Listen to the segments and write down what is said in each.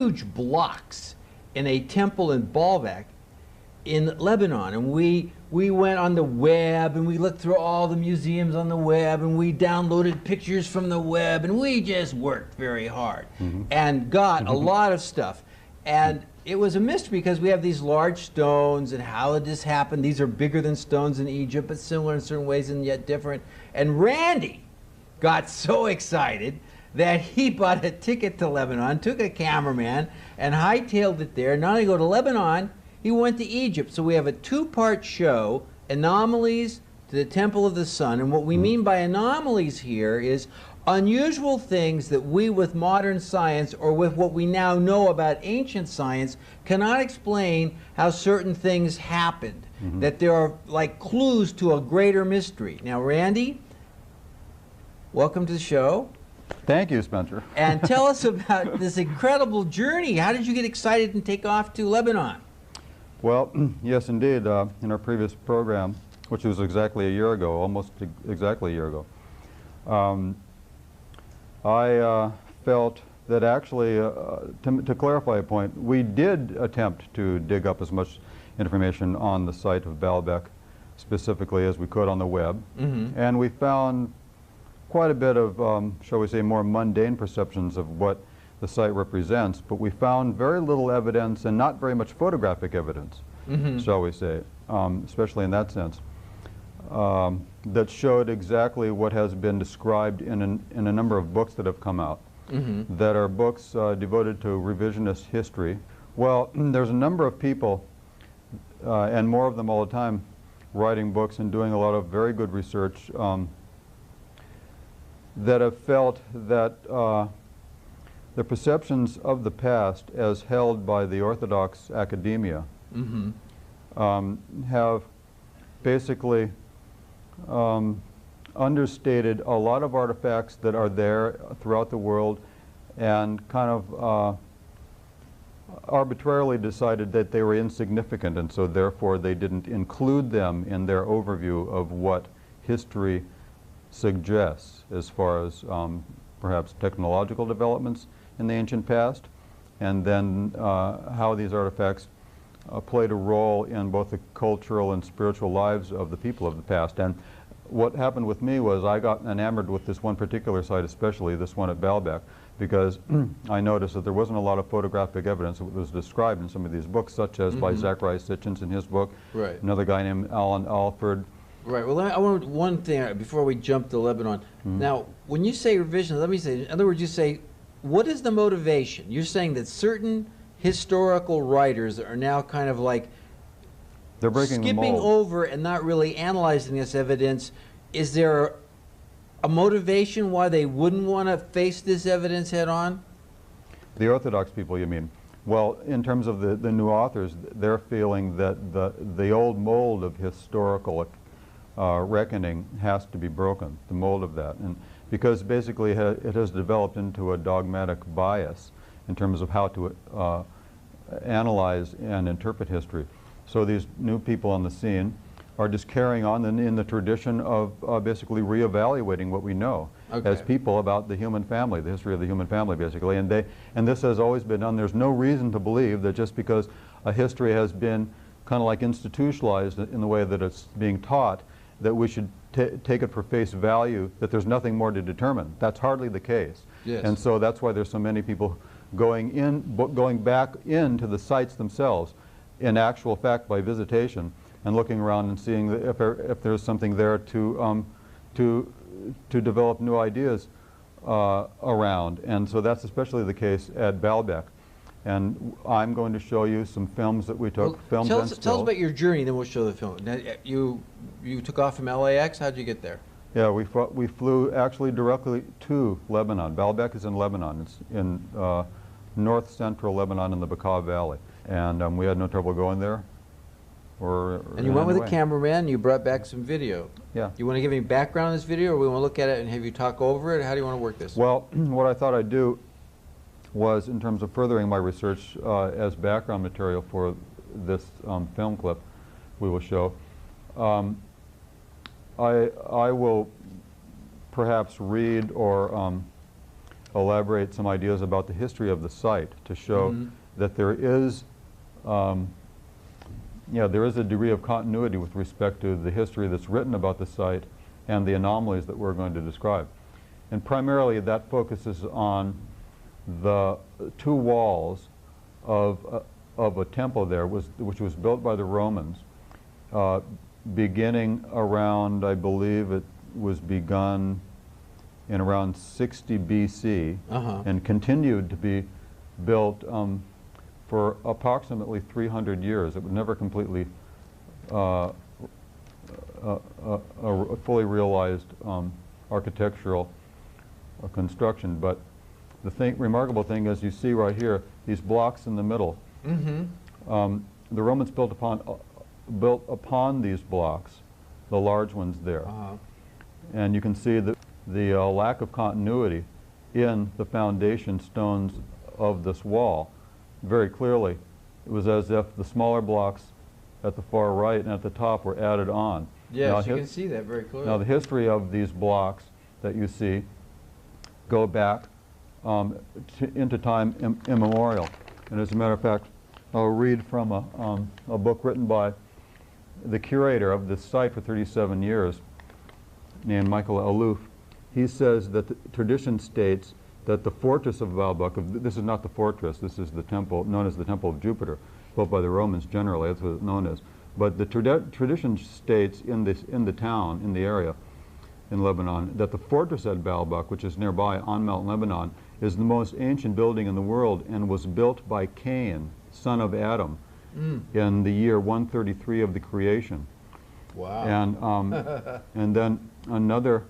huge blocks in a temple in Baalbek in Lebanon, and we went on the web and we looked through all the museums on the web and we downloaded pictures from the web and we just worked very hard and got a lot of stuff. And it was a mystery because we have these large stones, and how did this happen? These are bigger than stones in Egypt, but similar in certain ways and yet different. And Randy got so excited that he bought a ticket to Lebanon, took a cameraman, and hightailed it there. Not only go to Lebanon, he went to Egypt. So we have a two-part show, Anomalies to the Temple of the Sun. And what we mean by anomalies here is unusual things that we, with modern science or with what we now know about ancient science, cannot explain how certain things happened. That there are like clues to a greater mystery. Now, Randy, welcome to the show. Thank you, Spencer. And tell us about this incredible journey. How did you get excited and take off to Lebanon? Well, yes, indeed. In our previous program, which was exactly a year ago, almost exactly a year ago, I felt that actually, to clarify a point, we did attempt to dig up as much information on the site of Baalbek specifically as we could on the web. And we found quite a bit of, shall we say, more mundane perceptions of what the site represents, but we found very little evidence and not very much photographic evidence, shall we say, especially in that sense, that showed exactly what has been described in a number of books that have come out, that are books devoted to revisionist history. Well, there's a number of people, and more of them all the time, writing books and doing a lot of very good research that have felt that the perceptions of the past as held by the Orthodox academia have basically understated a lot of artifacts that are there throughout the world, and kind of arbitrarily decided that they were insignificant, and so therefore they didn't include them in their overview of what history suggests as far as perhaps technological developments in the ancient past, and then how these artifacts played a role in both the cultural and spiritual lives of the people of the past. And what happened with me was I got enamored with this one particular site, especially this one at Baalbek, because I noticed that there wasn't a lot of photographic evidence that was described in some of these books, such as by Zacharias Sitchin in his book, another guy named Alan Alford. Right. Well, I want one thing before we jump to Lebanon. Now, when you say revision, let me say, in other words, you say, what is the motivation? You're saying that certain historical writers are now kind of like they're breaking the skipping mold over and not really analyzing this evidence. Is there a motivation why they wouldn't want to face this evidence head on? The Orthodox people, you mean? Well, in terms of the new authors, they're feeling that the old mold of historical reckoning has to be broken, the mold of that, and because basically it has developed into a dogmatic bias in terms of how to analyze and interpret history. So these new people on the scene are just carrying on in the tradition of basically reevaluating what we know as people about the human family, the history of the human family, basically. And this has always been done. There's no reason to believe that just because a history has been kind of like institutionalized in the way that it's being taught, that we should take it for face value, that there's nothing more to determine. That's hardly the case. Yes. And so that's why there's so many people going back into the sites themselves, in actual fact by visitation, and looking around and seeing if there's something there to develop new ideas around. And so that's especially the case at Baalbek. And I'm going to show you some films that we took. Well, tell us about your journey, then we'll show the film. Now, you took off from LAX. How'd you get there? Yeah, we flew actually directly to Lebanon. Baalbek is in Lebanon. It's in north central Lebanon in the Bekaa Valley. And we had no trouble going there. And you went with a cameraman and you brought back some video. Yeah. You want to give me background on this video, or we want to look at it and have you talk over it? How do you want to work this? Well, what I thought I'd do was, in terms of furthering my research as background material for this film clip we will show, I will perhaps read or elaborate some ideas about the history of the site to show that there is, there is a degree of continuity with respect to the history that's written about the site and the anomalies that we're going to describe. And primarily that focuses on the two walls of a temple there, which was built by the Romans, beginning around, I believe it was begun in around 60 BC and continued to be built for approximately 300 years. It was never completely a fully realized architectural construction. But the remarkable thing is, you see right here, these blocks in the middle. The Romans built upon these blocks, the large ones there. And you can see the lack of continuity in the foundation stones of this wall very clearly. It was as if the smaller blocks at the far right and at the top were added on. Yes, you can see that very clearly. Now the history of these blocks that you see go back into time immemorial. And as a matter of fact, I'll read from a book written by the curator of this site for 37 years, named Michael Aloof. He says that the tradition states that the fortress of Baalbek, this is not the fortress, this is the temple, known as the Temple of Jupiter, built by the Romans generally, that's what it's known as. But the tradition states in the town, in the area, in Lebanon, that the fortress at Baalbek, which is nearby on Mount Lebanon, is the most ancient building in the world and was built by Cain, son of Adam, in the year 133 of the creation. Wow. And then another.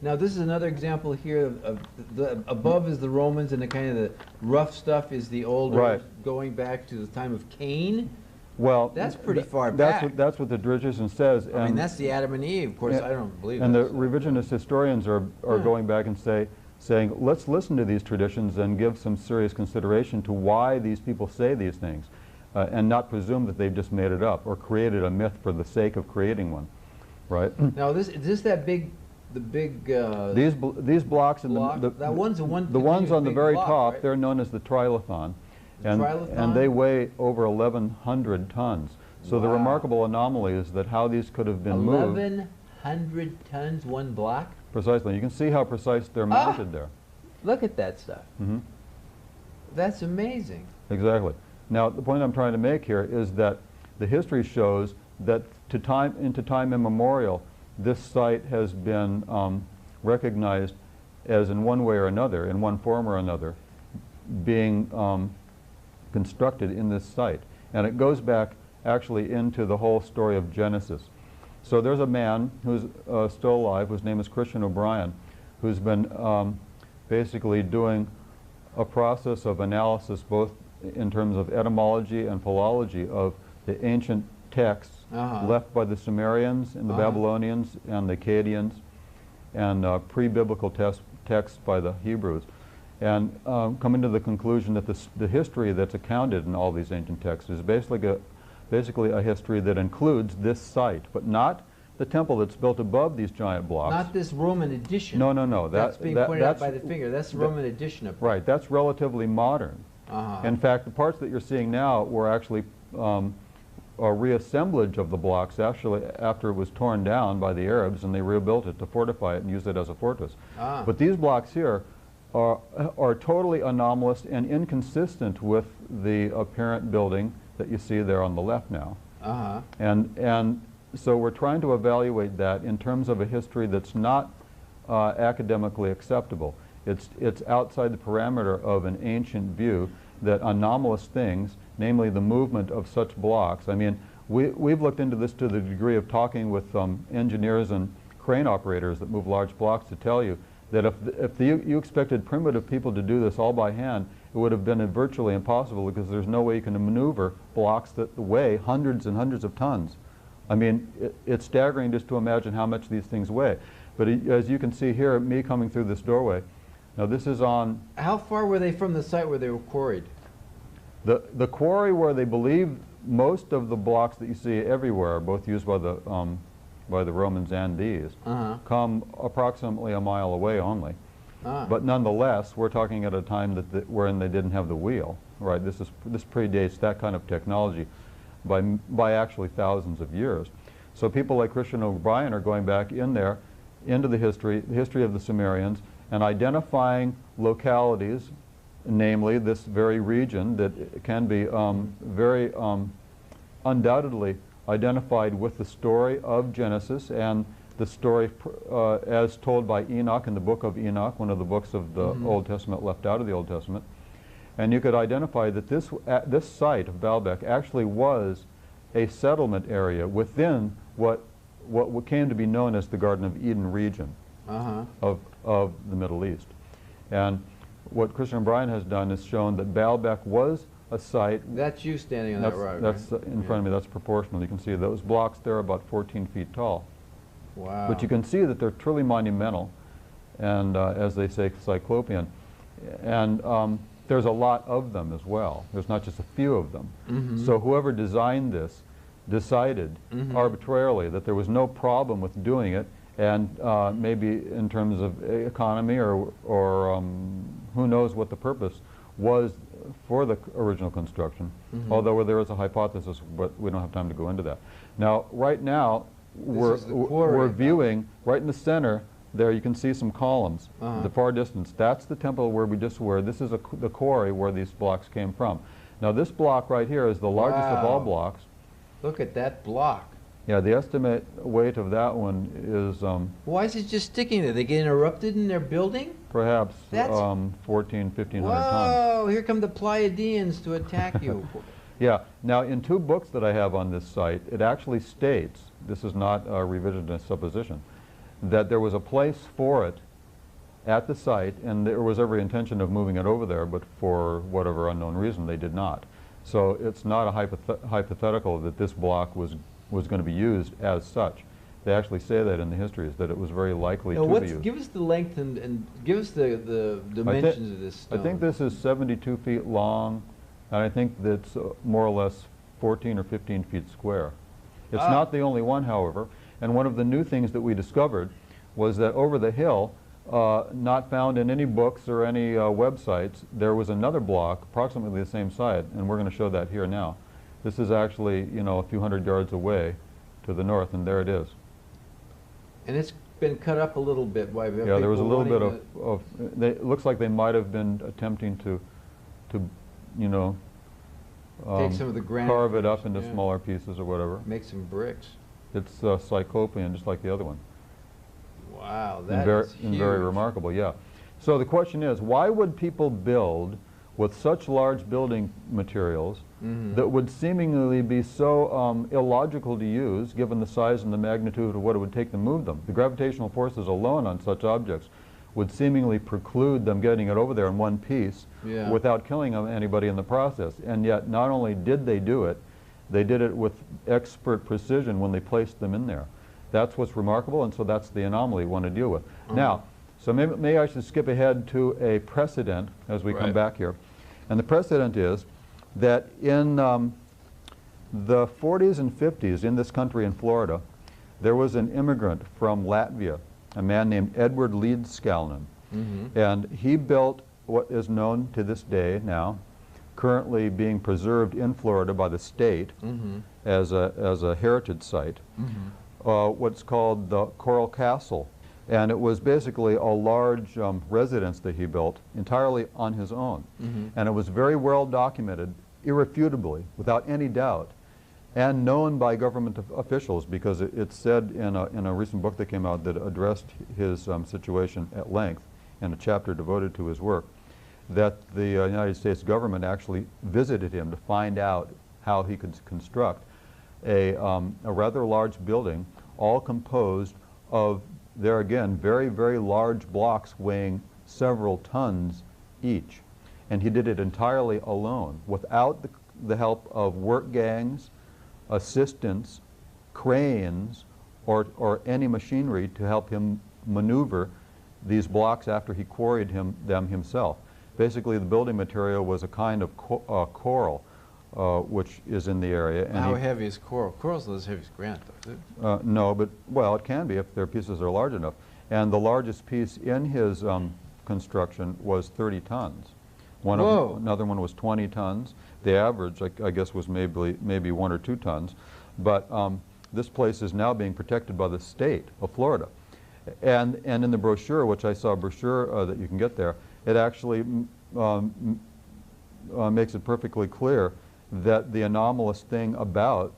Now this is another example here of the above is the Romans, and the kind of the rough stuff is the older, going back to the time of Cain. Well, that's pretty far back. That's what the tradition says. I mean, that's the Adam and Eve. Of course, I don't believe. And the revisionist historians are going back and saying, let's listen to these traditions and give some serious consideration to why these people say these things, and not presume that they've just made it up or created a myth for the sake of creating one, right? Now, is this that big? The big these blocks and that one's the ones on the very top, right? They're known as the trilithon, trilithon? And they weigh over 1,100 tons. So the remarkable anomaly is that how these could have been moved. 1,100 tons, one block. Precisely. You can see how precise they're mounted there. Look at that stuff. That's amazing. Exactly. Now the point I'm trying to make here is that the history shows that into time immemorial, this site has been recognized as, in one way or another, in one form or another, being constructed in this site. And it goes back actually into the whole story of Genesis. So there's a man who's still alive, whose name is Christian O'Brien, who's been basically doing a process of analysis both in terms of etymology and philology of the ancient texts left by the Sumerians and the Babylonians and the Akkadians, and pre-biblical texts by the Hebrews, and coming to the conclusion that the history that's accounted in all these ancient texts is basically a history that includes this site, but not the temple that's built above these giant blocks. Not this Roman addition. No. That's being pointed out by the finger. That's the Roman addition up there. Right. That's relatively modern. In fact, the parts that you're seeing now were actually a reassemblage of the blocks actually after it was torn down by the Arabs, and they rebuilt it to fortify it and use it as a fortress. But these blocks here are totally anomalous and inconsistent with the apparent building that you see there on the left now. And so we're trying to evaluate that in terms of a history that's not academically acceptable. It's outside the parameter of an ancient view that anomalous things, namely the movement of such blocks. I mean, we've looked into this to the degree of talking with engineers and crane operators that move large blocks to tell you that if you expected primitive people to do this all by hand, it would have been virtually impossible, because there's no way you can maneuver blocks that weigh hundreds and hundreds of tons. I mean, it's staggering just to imagine how much these things weigh. But as you can see here, me coming through this doorway, now this is on... How far were they from the site where they were quarried? The quarry where they believe most of the blocks that you see everywhere, both used by the Romans and these, come approximately a mile away only. But nonetheless, we're talking at a time wherein they didn't have the wheel, right? This predates that kind of technology by actually thousands of years. So people like Christian O'Brien are going back in there into the history of the Sumerians, and identifying localities, namely this very region that can be very undoubtedly identified with the story of Genesis and the story as told by Enoch in the book of Enoch, one of the books of the Old Testament left out of the Old Testament. And you could identify that this site of Baalbek actually was a settlement area within what came to be known as the Garden of Eden region of the Middle East. And what Christian O'Brien has done is shown that Baalbek was a site. That's you standing on that rock. That's in front of me. That's proportional. You can see those blocks there are about 14 feet tall. Wow. But you can see that they're truly monumental, and as they say, cyclopean. And there's a lot of them as well. There's not just a few of them. So whoever designed this decided arbitrarily that there was no problem with doing it, and maybe in terms of economy or who knows what the purpose was for the original construction, although there is a hypothesis, but we don't have time to go into that. Now, right now, we're viewing right in the center there. You can see some columns. The far distance, that's the temple where we just were. This is the quarry where these blocks came from. Now this block right here is the largest of all blocks. Look at that block. Yeah, the estimate weight of that one is why is it just sticking there? They get interrupted in their building? Perhaps 1,500 tons. Whoa, here come the Pleiadians to attack you. Yeah, now in two books that I have on this site, it actually states, this is not a revisionist supposition, that there was a place for it at the site, and there was every intention of moving it over there, but for whatever unknown reason they did not. So it's not a hypothetical that this block was going to be used as such. They actually say that in the histories, that it was very likely to be used. Give us the length and give us the dimensions of this stone. I think this is 72 feet long, and I think that's more or less 14 or 15 feet square. It's not the only one, however, and one of the new things that we discovered was that over the hill, not found in any books or any websites, there was another block approximately the same size, and we're going to show that here now. This is actually, you know, a few hundred yards away to the north, and there it is. And it's been cut up a little bit. Yeah, there was a little bit of it looks like they might have been attempting to you know, take some of the granite, carve it up into smaller pieces or whatever. Make some bricks. It's cyclopean, just like the other one. Wow, that is huge. And very remarkable, yeah. So the question is, why would people build with such large building materials that would seemingly be so illogical to use, given the size and the magnitude of what it would take to move them? The gravitational forces alone on such objects would seemingly preclude them getting it over there in one piece without killing anybody in the process. And yet, not only did they do it, they did it with expert precision when they placed them in there. That's what's remarkable, and so that's the anomaly we want to deal with. Now, so maybe I should skip ahead to a precedent as we come back here. And the precedent is that in the 40s and 50s in this country in Florida, there was an immigrant from Latvia, a man named Edward Leedskalnin. And he built what is known to this day now, currently being preserved in Florida by the state as a heritage site, what's called the Coral Castle. And it was basically a large residence that he built entirely on his own. And it was very well documented, irrefutably, without any doubt, and known by government officials, because it's said in a recent book that came out that addressed his situation at length in a chapter devoted to his work, that the United States government actually visited him to find out how he could construct a rather large building, all composed of, there again, very, very large blocks weighing several tons each. And he did it entirely alone, without the help of work gangs, assistants, cranes, or any machinery to help him maneuver these blocks after he quarried them himself. Basically, the building material was a kind of coral, which is in the area. And how heavy is coral? Coral's not as heavy as granite, though. No, but, well, it can be if their pieces are large enough. And the largest piece in his construction was 30 tons. Whoa. Another one was 20 tons. The average, I guess, was maybe 1 or 2 tons. But this place is now being protected by the state of Florida. And in the brochure, which I saw a brochure that you can get there, it actually makes it perfectly clear that the anomalous thing about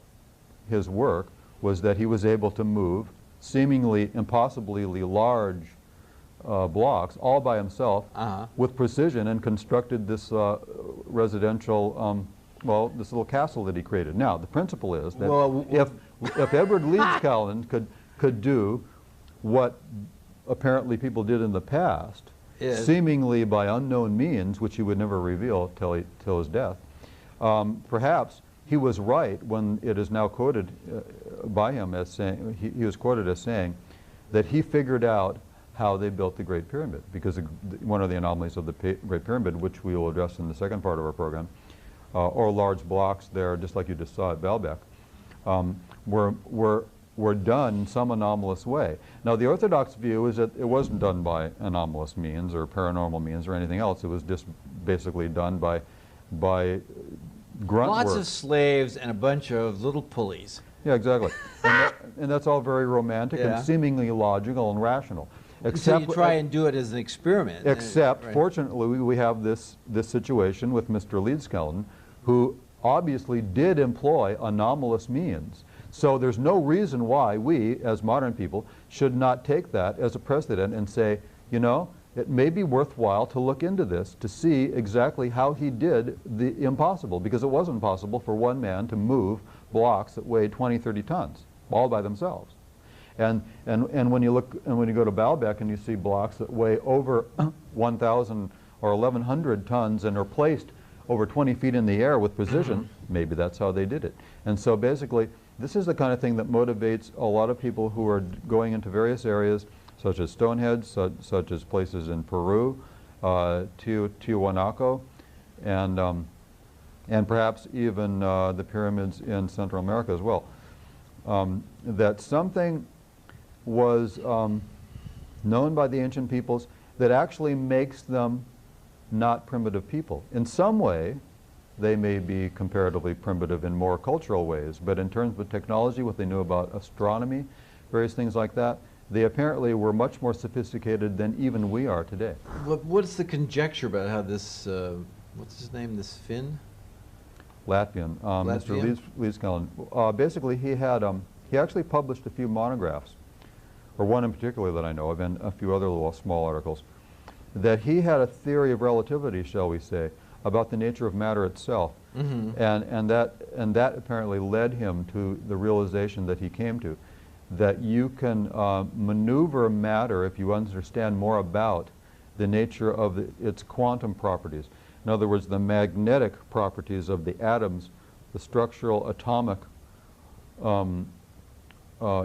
his work was that he was able to move seemingly impossibly large blocks all by himself with precision, and constructed this residential, well, this little castle that he created. Now, the principle is that if Edward Leeds-Callan could do what apparently people did in the past, seemingly by unknown means, which he would never reveal till his death, perhaps he was right when it is now quoted by him as saying, he was quoted as saying that he figured out how they built the Great Pyramid, because one of the anomalies of the Great Pyramid, which we will address in the second part of our program, or large blocks there, just like you just saw at Baalbek, were done in some anomalous way. Now, the Orthodox view is that it wasn't done by anomalous means or paranormal means or anything else. It was just basically done by grunt work. Lots of slaves and a bunch of little pulleys. Yeah, exactly. And that's all very romantic and seemingly logical and rational. Except so you try and do it as an experiment. Except, fortunately, we have this situation with Mr. Leeds-Callan, who obviously did employ anomalous means. So there's no reason why we, as modern people, should not take that as a precedent and say, you know, it may be worthwhile to look into this to see exactly how he did the impossible, because it wasn't possible for one man to move blocks that weighed 20, 30 tons, all by themselves. And when you look, and when you go to Baalbek and you see blocks that weigh over 1,000 or 1,100 tons and are placed over 20 feet in the air with precision, maybe that's how they did it. And so basically, this is the kind of thing that motivates a lot of people who are going into various areas, such as Stonehenge, such as places in Peru, Tiwanaku, and perhaps even the pyramids in Central America as well. That something was known by the ancient peoples that actually makes them not primitive people. In some way, they may be comparatively primitive in more cultural ways, but in terms of technology, what they knew about astronomy, various things like that, they apparently were much more sophisticated than even we are today. What's the conjecture about how this, what's his name, this Finn? Latvian. Mr. Leeds-Callan. Basically, he actually published a few monographs, or one in particular that I know of, and a few other little small articles, that he had a theory of relativity, shall we say, about the nature of matter itself. And that apparently led him to the realization that he came to, that you can maneuver matter if you understand more about the nature of its quantum properties. In other words, the magnetic properties of the atoms, the structural atomic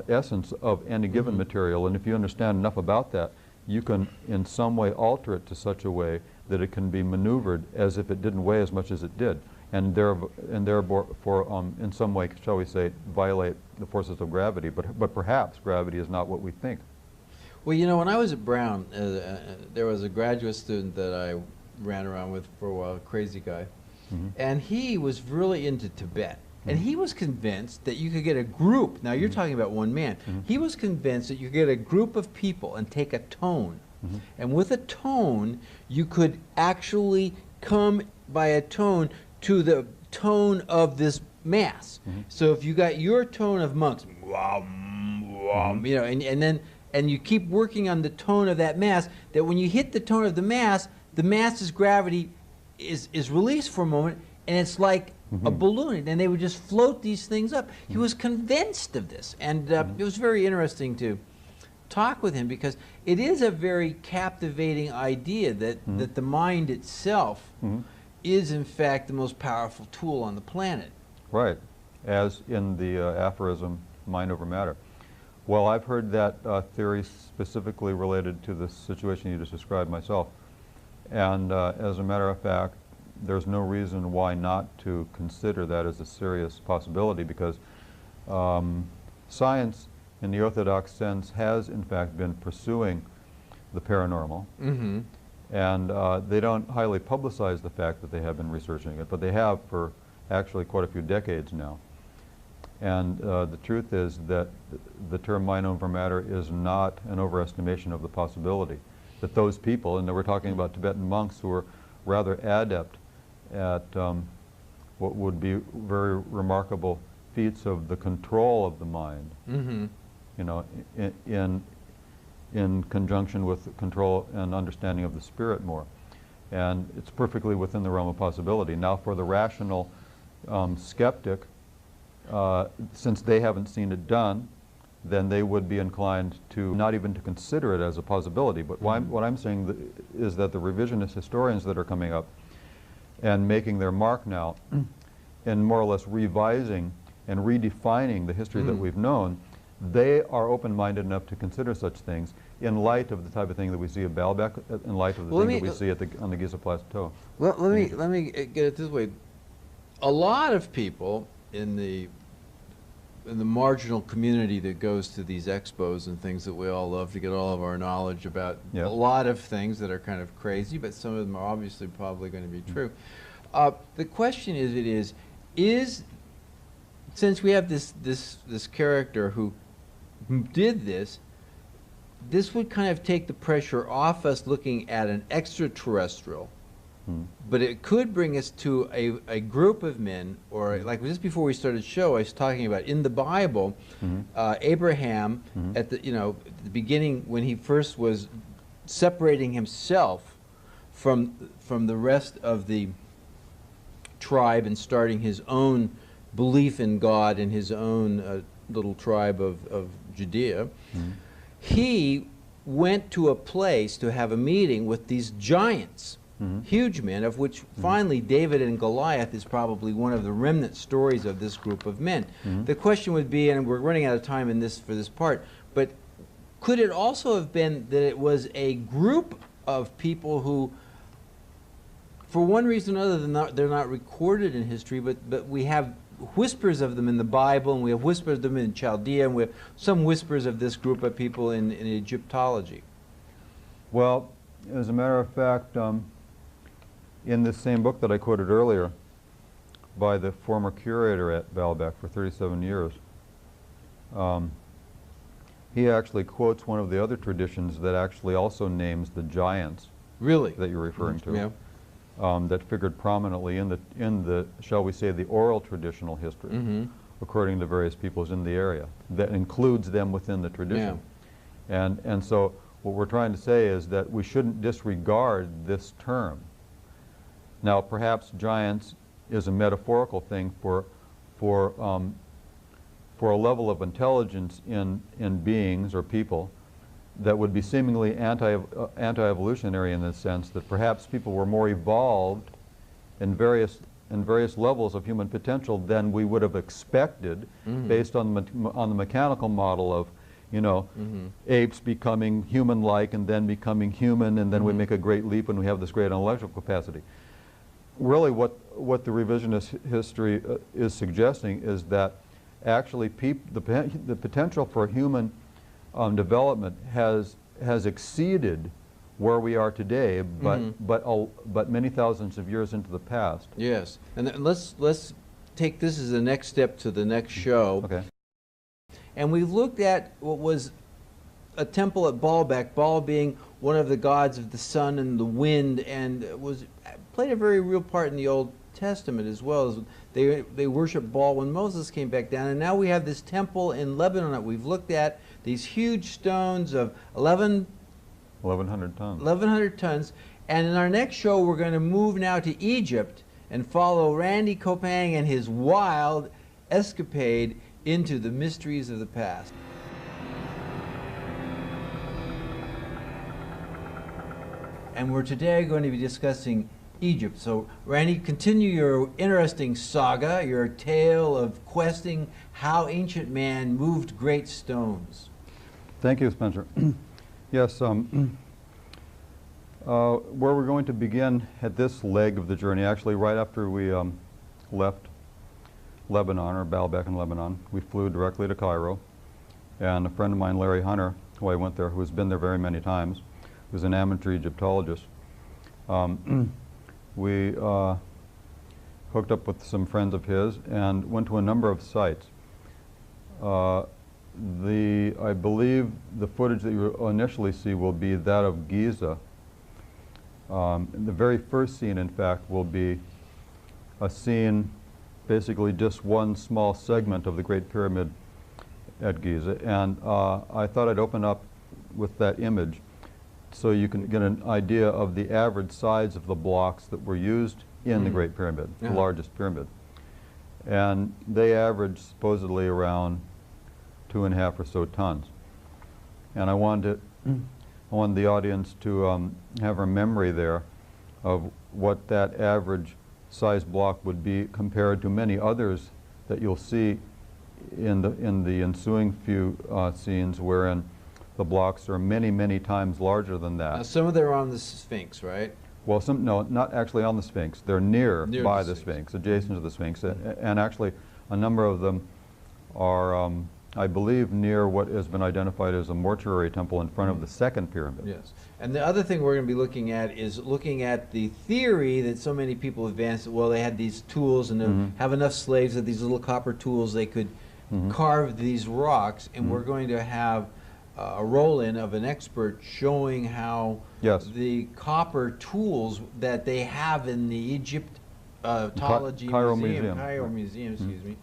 essence of any given material. And if you understand enough about that, you can in some way alter it to such a way that it can be maneuvered as if it didn't weigh as much as it did, and therefore in some way, shall we say, violate the forces of gravity. But perhaps gravity is not what we think. Well, you know, when I was at Brown, there was a graduate student that I ran around with for a while, a crazy guy, and he was really into Tibet. And he was convinced that you could get a group, now you're talking about one man, he was convinced that you could get a group of people and take a tone. And with a tone, you could actually come by a tone to the tone of this mass. So if you got your tone of monks, you know, and you keep working on the tone of that mass, that when you hit the tone of the mass's gravity is released for a moment, and it's like a balloon, and they would just float these things up. He was convinced of this, and it was very interesting to talk with him, because it is a very captivating idea that, that the mind itself is in fact the most powerful tool on the planet. Right, as in the aphorism, mind over matter. Well, I've heard that theory specifically related to the situation you just described myself. And as a matter of fact, there's no reason why not to consider that as a serious possibility, because science, in the orthodox sense, has in fact been pursuing the paranormal. And they don't highly publicize the fact that they have been researching it, but they have for actually quite a few decades now. And the truth is that the term mind over matter is not an overestimation of the possibility. That those people, and we're talking about Tibetan monks who are rather adept at what would be very remarkable feats of the control of the mind, you know, in conjunction with control and understanding of the spirit more. And it's perfectly within the realm of possibility. Now for the rational skeptic, since they haven't seen it done, then they would be inclined to not even to consider it as a possibility. But what I'm saying is that the revisionist historians that are coming up and making their mark now in more or less revising and redefining the history that we've known, they are open-minded enough to consider such things in light of the type of thing that we see at Baalbek, in light of the thing that we see at on the Giza Plateau. Well, let me get it this way. A lot of people in the marginal community that goes to these expos and things that we all love to get all of our knowledge about a lot of things that are kind of crazy, but some of them are obviously probably going to be true. The question is, since we have this character who did this, this would kind of take the pressure off us looking at an extraterrestrial, but it could bring us to a group of men, or like just before we started the show, I was talking about in the Bible, Abraham at the beginning when he first was separating himself from the rest of the tribe and starting his own belief in God and his own little tribe of Judea, he went to a place to have a meeting with these giants, huge men, of which finally David and Goliath is probably one of the remnant stories of this group of men. The question would be, and we're running out of time in for this part, but could it also have been that it was a group of people who, for one reason or another, they're not recorded in history, but we have whispers of them in the Bible, and we have whispers of them in Chaldea, and we have some whispers of this group of people in Egyptology? Well, as a matter of fact, in this same book that I quoted earlier by the former curator at Baalbek for 37 years, he actually quotes one of the other traditions that actually also names the giants that you're referring to. That figured prominently in the shall we say the oral traditional history, according to various peoples in the area, that includes them within the tradition. And so what we're trying to say is that we shouldn't disregard this term. Now perhaps giants is a metaphorical thing for a level of intelligence in beings or people that would be seemingly anti-evolutionary in the sense that perhaps people were more evolved in various levels of human potential than we would have expected based on the mechanical model of, you know, apes becoming human-like and then becoming human, and then we make a great leap and we have this great intellectual capacity. Really what the revisionist history is suggesting is that actually the potential for human development has exceeded where we are today, but many thousands of years into the past. Yes, and let's take this as the next step to the next show. Okay. And we've looked at what was a temple at Baalbek, Baal being one of the gods of the sun and the wind, and played a very real part in the Old Testament as well. As they worshiped Baal when Moses came back down, and now we have this temple in Lebanon that we've looked at, these huge stones of 1,100 tons. 1,100 tons. And in our next show, we're going to move now to Egypt and follow Randy Kopang and his wild escapade into the mysteries of the past. And we're today going to be discussing Egypt. So, Randy, continue your interesting saga, your tale of questing how ancient man moved great stones. Thank you, Spencer. Yes, where we're going to begin at this leg of the journey, actually right after we left Lebanon, or Baalbek in Lebanon, we flew directly to Cairo, and a friend of mine, Larry Hunter, who I went there, who's been there very many times, who's an amateur Egyptologist, We hooked up with some friends of his and went to a number of sites. I believe the footage that you initially see will be that of Giza. The very first scene, in fact, will be a scene, basically just one small segment of the Great Pyramid at Giza. And I thought I'd open up with that image so you can get an idea of the average size of the blocks that were used in the Great Pyramid, the largest pyramid. And they average supposedly around 2.5 or so tons. And I wanted the audience to have a memory there of what that average size block would be compared to many others that you'll see in the ensuing few scenes, wherein the blocks are many, many times larger than that. Now, some of them are on the Sphinx, right? Well, no, not actually on the Sphinx. They're near by the Sphinx, adjacent to the Sphinx. And actually, a number of them are, I believe, near what has been identified as a mortuary temple in front of the second pyramid. Yes. And the other thing we're going to be looking at is looking at the theory that so many people advanced. Well, they had these tools and they have enough slaves that these little copper tools, they could carve these rocks. And we're going to have a roll-in of an expert showing how the copper tools that they have in the Egyptology Cairo Museum, excuse me.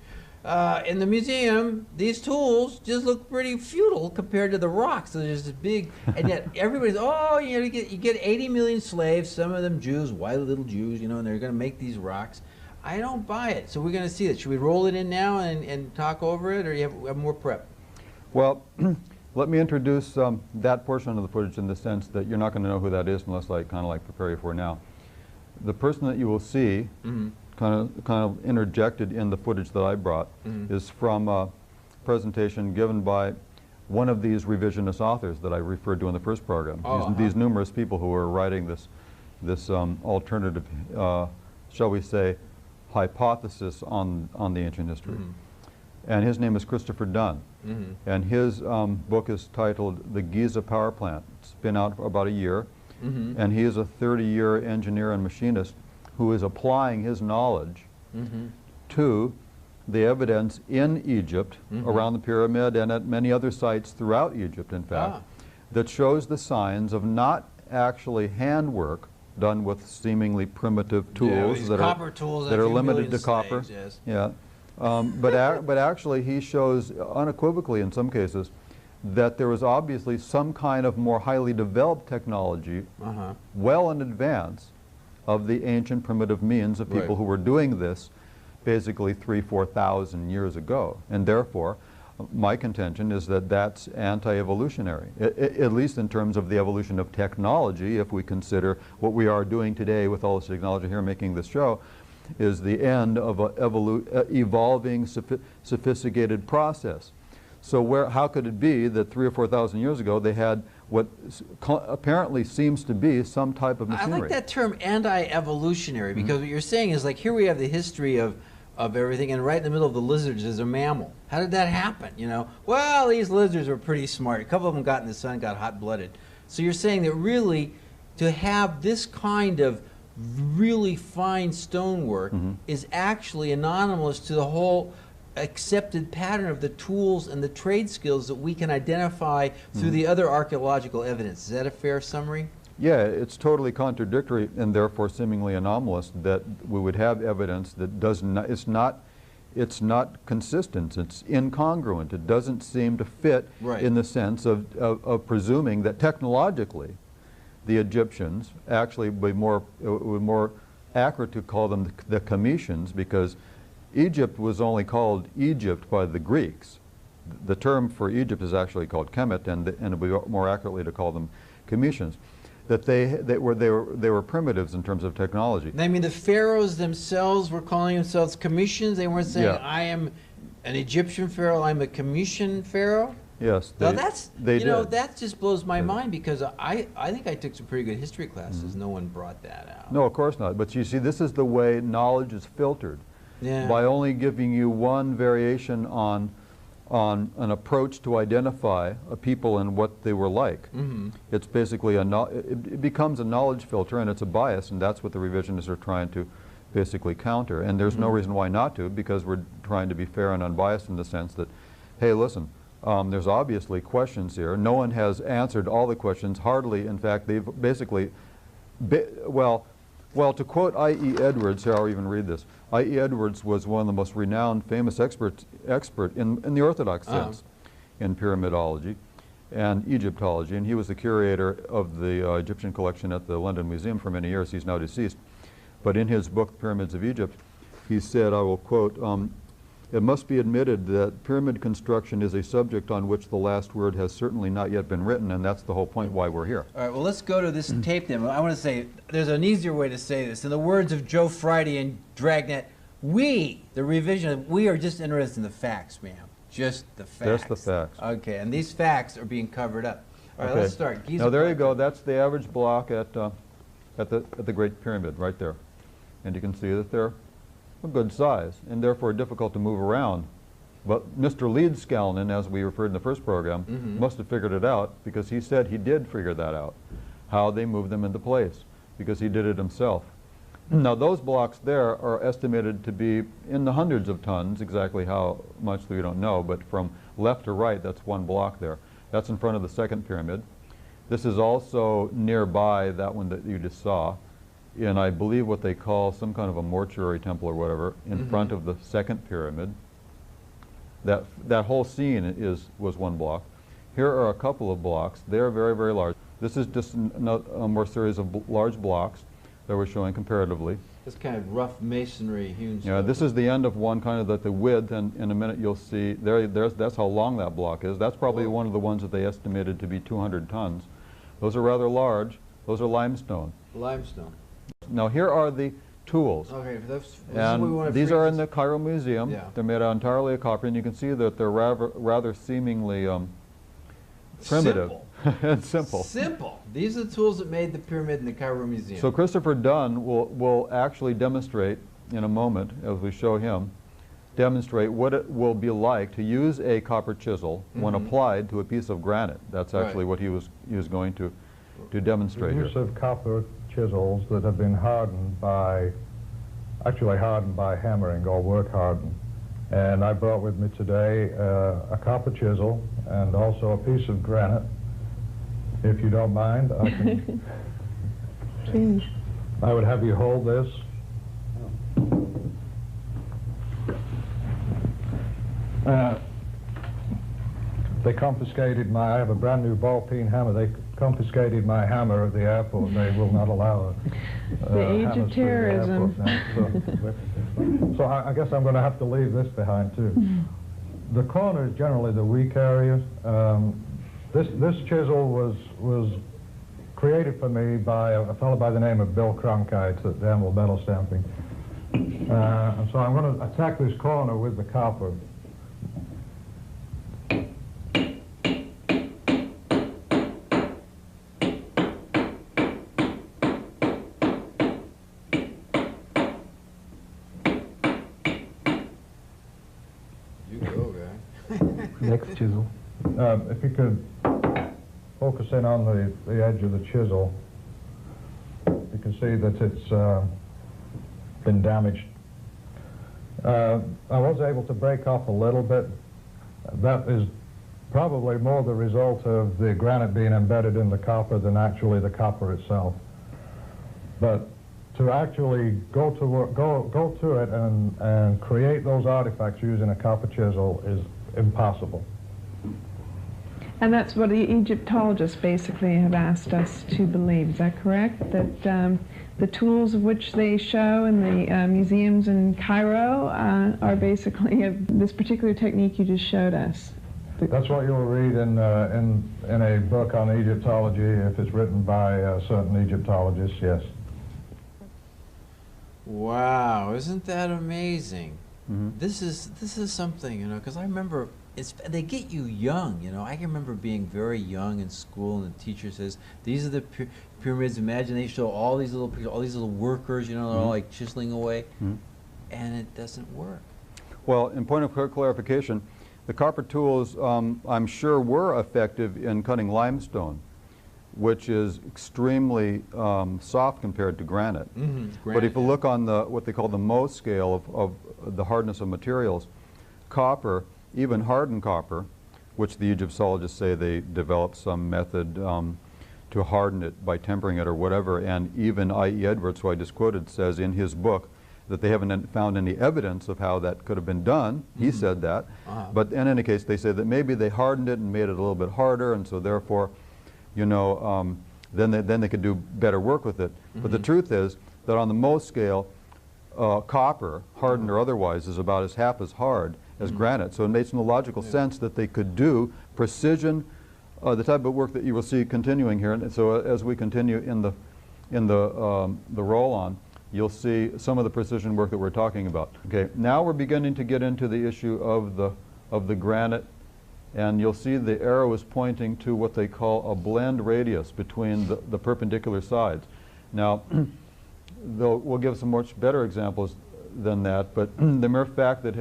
In the museum, these tools just look pretty futile compared to the rocks. So there's this big, and yet everybody's, oh, you get 80 million slaves, some of them Jews, white little Jews, you know, and they're going to make these rocks. I don't buy it. So we're going to see it. Should we roll it in now and talk over it, or you have more prep? Well, let me introduce that portion of the footage in the sense that you're not going to know who that is unless I kind of like prepare you for now. The person that you will see, kind of interjected in the footage that I brought, is from a presentation given by one of these revisionist authors that I referred to in the first program. These numerous people who are writing this alternative, shall we say, hypothesis on the ancient history. And his name is Christopher Dunn. And his book is titled The Giza Power Plant. It's been out for about a year. And he is a 30-year engineer and machinist who is applying his knowledge to the evidence in Egypt, around the pyramid and at many other sites throughout Egypt, in fact, that shows the signs of not actually handwork done with seemingly primitive tools that are limited to copper. But actually he shows unequivocally in some cases that there was obviously some kind of more highly developed technology well in advance of the ancient primitive means of people who were doing this basically 3,000–4,000 years ago. And therefore, my contention is that that's anti-evolutionary, at least in terms of the evolution of technology. If we consider what we are doing today with all this technology here making this show, is the end of an evolving, sophisticated process. So how could it be that 3,000 or 4,000 years ago they had what apparently seems to be some type of machinery? I like that term anti-evolutionary, because what you're saying is, like, here we have the history of everything, and right in the middle of the lizards is a mammal. How did that happen, you know? Well, these lizards were pretty smart. A couple of them got in the sun, got hot-blooded. So you're saying that really to have this kind of really fine stonework is actually anomalous to the whole accepted pattern of the tools and the trade skills that we can identify through the other archaeological evidence. Is that a fair summary? Yeah, it's totally contradictory and therefore seemingly anomalous that we would have evidence that does not, it's not consistent, it's incongruent, it doesn't seem to fit in the sense of presuming that technologically the Egyptians, actually would be more accurate to call them the Cometians, because Egypt was only called Egypt by the Greeks. The term for Egypt is actually called Kemet, and it would be more accurately to call them Cometians. That they were primitives in terms of technology. I mean, the pharaohs themselves were calling themselves Cometians. They weren't saying, I am an Egyptian pharaoh, I'm a Cometian pharaoh. Yes, now that just blows my mind, because I think I took some pretty good history classes. No one brought that out. No, of course not. But you see, this is the way knowledge is filtered. By only giving you one variation on on an approach to identify a people and what they were like. It's basically it becomes a knowledge filter, and it's a bias, and that's what the revisionists are trying to basically counter. And there's no reason why not to, because we're trying to be fair and unbiased in the sense that, hey, listen, there's obviously questions here. No one has answered all the questions. Hardly, in fact, they've basically, well, to quote I.E. Edwards, here I'll even read this. I.E. Edwards was one of the most renowned, famous expert in the Orthodox sense in pyramidology and Egyptology, and he was the curator of the Egyptian collection at the London Museum for many years. He's now deceased. But in his book, Pyramids of Egypt, he said, I will quote, "It must be admitted that pyramid construction is a subject on which the last word has certainly not yet been written," and that's the whole point why we're here. All right, well, let's go to this tape then. I want to say, there's an easier way to say this. In the words of Joe Friday and Dragnet, we, the revision, we are just interested in the facts, ma'am. Just the facts. Just the facts. Okay, and these facts are being covered up. All right, Okay. let's start. Now there you go. That's the average block at the Great Pyramid right there. And you can see that they're a good size and therefore difficult to move around. But Mr. Leedskalnin, as we referred in the first program, must have figured it out, because he said he did figure that out, how they move them into place, because he did it himself. Now those blocks there are estimated to be in the hundreds of tons. Exactly how much we don't know, but from left to right, that's one block there. That's in front of the second pyramid. This is also nearby that one that you just saw, in I believe what they call some kind of a mortuary temple or whatever, in front of the second pyramid. That whole scene was one block. Here are a couple of blocks. They're very, very large. This is just a more series of large blocks that we're showing comparatively. This kind of rough masonry hewn Yeah, stuff. this is the end of one, kind of the width, and in a minute you'll see that's how long that block is. That's probably one of the ones that they estimated to be 200 tons. Those are rather large. Those are limestone. Limestone. Now here are the tools. Okay, And these are in the Cairo Museum. Yeah. They're made entirely of copper, and you can see that they're rather seemingly primitive and simple. Simple. These are the tools that made the pyramid in the Cairo Museum. So Christopher Dunn will actually demonstrate in a moment, as we show him, demonstrate what it will be like to use a copper chisel when applied to a piece of granite. That's actually what he was going to demonstrate The here. use of copper chisels that have been actually hardened by hammering or work hardened. And I brought with me today a copper chisel and also a piece of granite. If you don't mind, I can. Please. I would have you hold this. They confiscated I have a brand new ball-peen hammer. They confiscated my hammer at the airport. They will not allow The age hammers of through the airport terrorism. now. So I guess I'm going to have to leave this behind too. The corner is generally the weak area. This chisel was created for me by a fellow by the name of Bill Cronkite at the Emerald Metal Stamping. And so I'm going to attack this corner with the copper. You go, guy. Next chisel. If you could focus in on the edge of the chisel, you can see that it's been damaged. I was able to break off a little bit. That is probably more the result of the granite being embedded in the copper than actually the copper itself. But to actually go to it and create those artifacts using a copper chisel is impossible. And that's what the Egyptologists basically have asked us to believe. Is that correct? That the tools of which they show in the museums in Cairo are basically this particular technique you just showed us. That's what you'll read in a book on Egyptology if it's written by certain Egyptologists, yes. Wow, isn't that amazing? This is something, you know, because I remember they get you young, you know. I can remember being very young in school, and the teacher says, "These are the pyramids." Imagine they show all these little pictures, all these little workers, you know, they're all like chiseling away, and it doesn't work. Well, in point of clarification, The copper tools, I'm sure, were effective in cutting limestone, which is extremely soft compared to granite. But if you look on the what they call the Mohs scale of the hardness of materials, copper, even hardened copper, which the Egyptologists say they developed some method to harden it by tempering it or whatever, and even I.E. Edwards, who I just quoted, says in his book that they haven't found any evidence of how that could have been done. He said that. But in any case, they say that maybe they hardened it and made it a little bit harder, and so therefore, you know, then they could do better work with it. But the truth is that on the Mohs scale, copper, hardened or otherwise, is about half as hard as granite. So it makes no logical sense that they could do precision, the type of work that you will see continuing here. And so as we continue in the roll-on, you'll see some of the precision work that we're talking about. Okay, now we're beginning to get into the issue of the granite, and you'll see the arrow is pointing to what they call a blend radius between the perpendicular sides. Now, we'll give some much better examples than that, but the mere fact that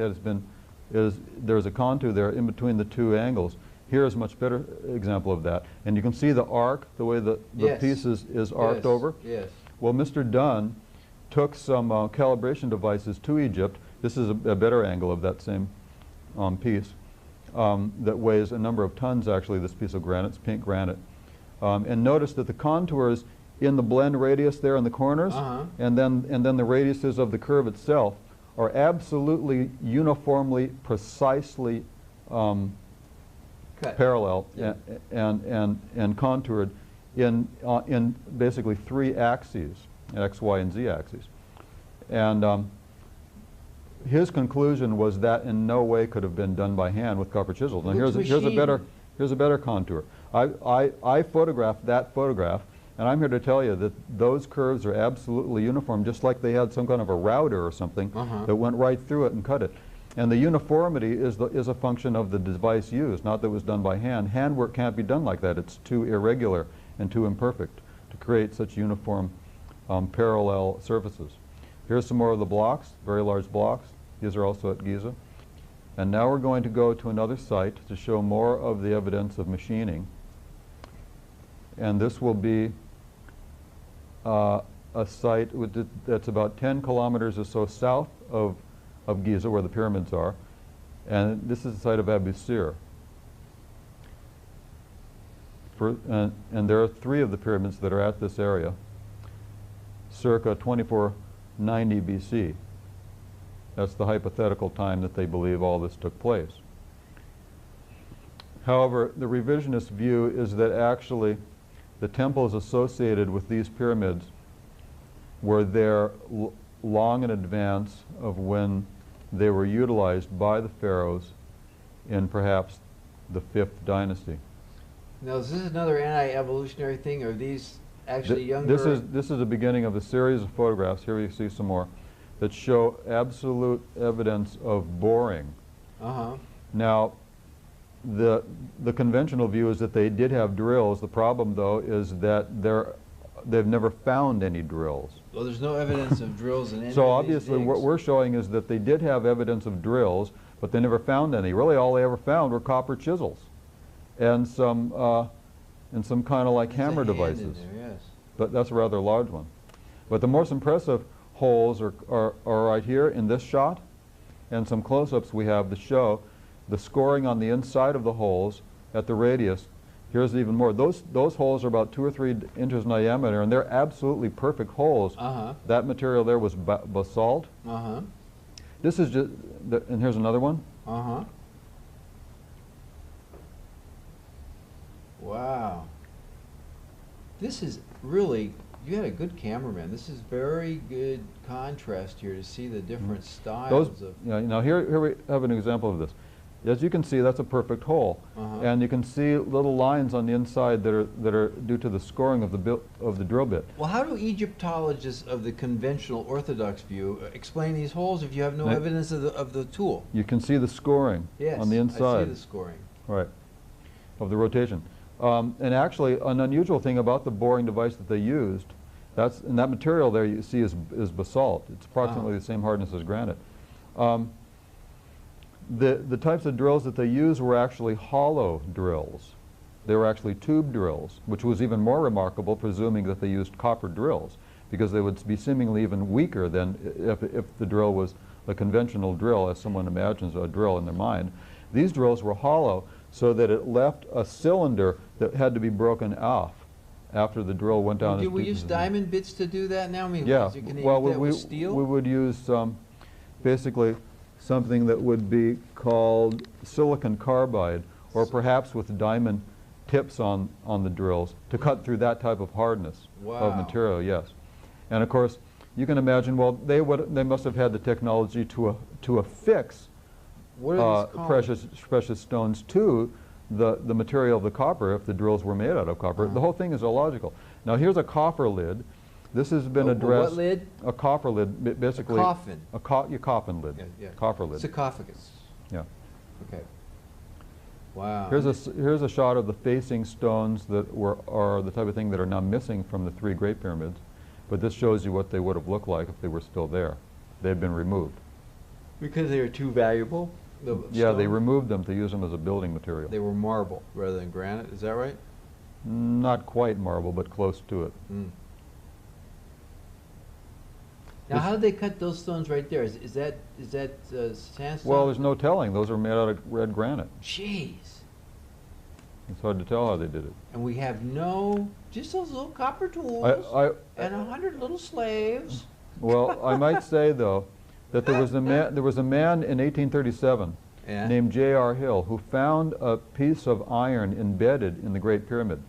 there's a contour there in between the two angles. Here is a much better example of that. And you can see the arc, the way the piece is arced over. Yes. Well, Mr. Dunn took some calibration devices to Egypt. This is a better angle of that same piece that weighs a number of tons, actually, this piece of granite. It's pink granite. And notice that the contours in the blend radius there in the corners, and then the radiuses of the curve itself are absolutely uniformly, precisely parallel and contoured in basically 3 axes, X, Y, and Z axes. And his conclusion was that in no way could have been done by hand with copper chisels. Now here's a better contour. I photographed that photograph, and I'm here to tell you that those curves are absolutely uniform, just like they had some kind of a router or something that went right through it and cut it. And the uniformity is a function of the device used, not that it was done by hand. Handwork can't be done like that. It's too irregular and too imperfect to create such uniform parallel surfaces. Here's some more of the blocks, very large blocks. These are also at Giza. And now we're going to go to another site to show more of the evidence of machining. And this will be a site that's about 10 kilometers or so south of Giza, where the pyramids are. And this is the site of Abu Sir. And there are 3 of the pyramids that are at this area, circa 2490 BC. That's the hypothetical time that they believe all this took place. However, the revisionist view is that actually the temples associated with these pyramids were there long in advance of when they were utilized by the pharaohs in perhaps the 5th dynasty. Now, is this another anti-evolutionary thing, or are these actually younger? This is the beginning of a series of photographs. Here you see some more that show absolute evidence of boring. Now, the conventional view is that they did have drills. The problem, though, is that they've never found any drills. Well, there's no evidence of drills in any So of these obviously digs. what we're showing is that they did have evidence of drills, but they never found any. Really all they ever found were copper chisels and some kind of like There's a hammer hand devices. in there, yes. But that's a rather large one. But the most impressive holes are right here in this shot, and some close-ups we have to show the scoring on the inside of the holes at the radius. Here's even more. Those holes are about 2 or 3 inches in diameter, and they're absolutely perfect holes. That material there was basalt. This is just, and here's another one. Wow. This is really, you had a good cameraman. This is very good contrast here to see the different styles of... Yeah, now here we have an example of this. As you can see, that's a perfect hole, and you can see little lines on the inside that are due to the scoring of the drill bit. Well, how do Egyptologists of the conventional Orthodox view explain these holes if you have no evidence of the tool? You can see the scoring on the inside. I see the scoring. Right, of the rotation. And actually, an unusual thing about the boring device that they used, and that material there you see is basalt. It's approximately the same hardness as granite. The types of drills that they used were actually hollow drills. They were actually tube drills, which was even more remarkable, presuming that they used copper drills, because they would be seemingly even weaker than if the drill was a conventional drill, as someone imagines a drill in their mind. These drills were hollow, so that it left a cylinder that had to be broken off after the drill went down. Do we use diamond bits to do that now? I mean, yeah. Well, with steel? we would use basically something that would be called silicon carbide, or perhaps with diamond tips on the drills to cut through that type of hardness of material. Yes, and of course you can imagine. Well, they must have had the technology to affix precious stones to the material of the copper if the drills were made out of copper. The whole thing is illogical. Now here's a copper lid. This has been addressed. What lid? A copper lid, basically. A coffin. Your coffin lid. Yeah. Copper lid. Sarcophagus. Yeah. Okay. Wow. Here's a shot of the facing stones that are the type of thing that are now missing from the 3 Great Pyramids, but this shows you what they would have looked like if they were still there. They've been removed. Because they were too valuable? Yeah, they removed them to use them as a building material. They were marble rather than granite, is that right? Not quite marble, but close to it. Mm. Now, how did they cut those stones right there? Is that sandstone? Well, there's no telling. Those are made out of red granite. Jeez. It's hard to tell how they did it. And we have just those little copper tools and 100 little slaves. Well, I might say though that there was a man in 1837 named J.R. Hill who found a piece of iron embedded in the Great Pyramid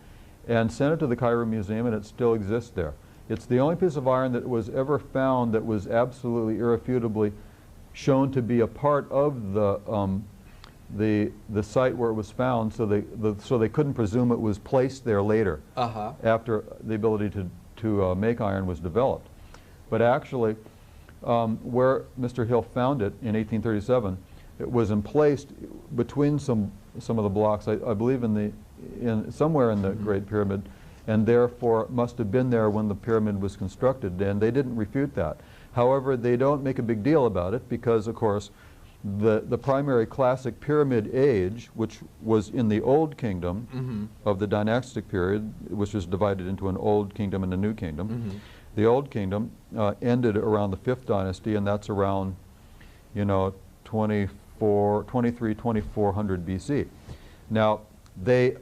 and sent it to the Cairo Museum, and it still exists there. It's the only piece of iron that was ever found that was absolutely irrefutably shown to be a part of the site where it was found, so they couldn't presume it was placed there later after the ability to make iron was developed. But actually, where Mr. Hill found it in 1837, it was emplaced between some of the blocks, I believe somewhere in the Great Pyramid, and therefore must have been there when the pyramid was constructed, and they didn't refute that. However, they don't make a big deal about it because, of course, the primary classic pyramid age, which was in the Old Kingdom of the dynastic period, which was divided into an Old Kingdom and a New Kingdom. The Old Kingdom ended around the 5th dynasty, and that's around, 2400 BC. Now, they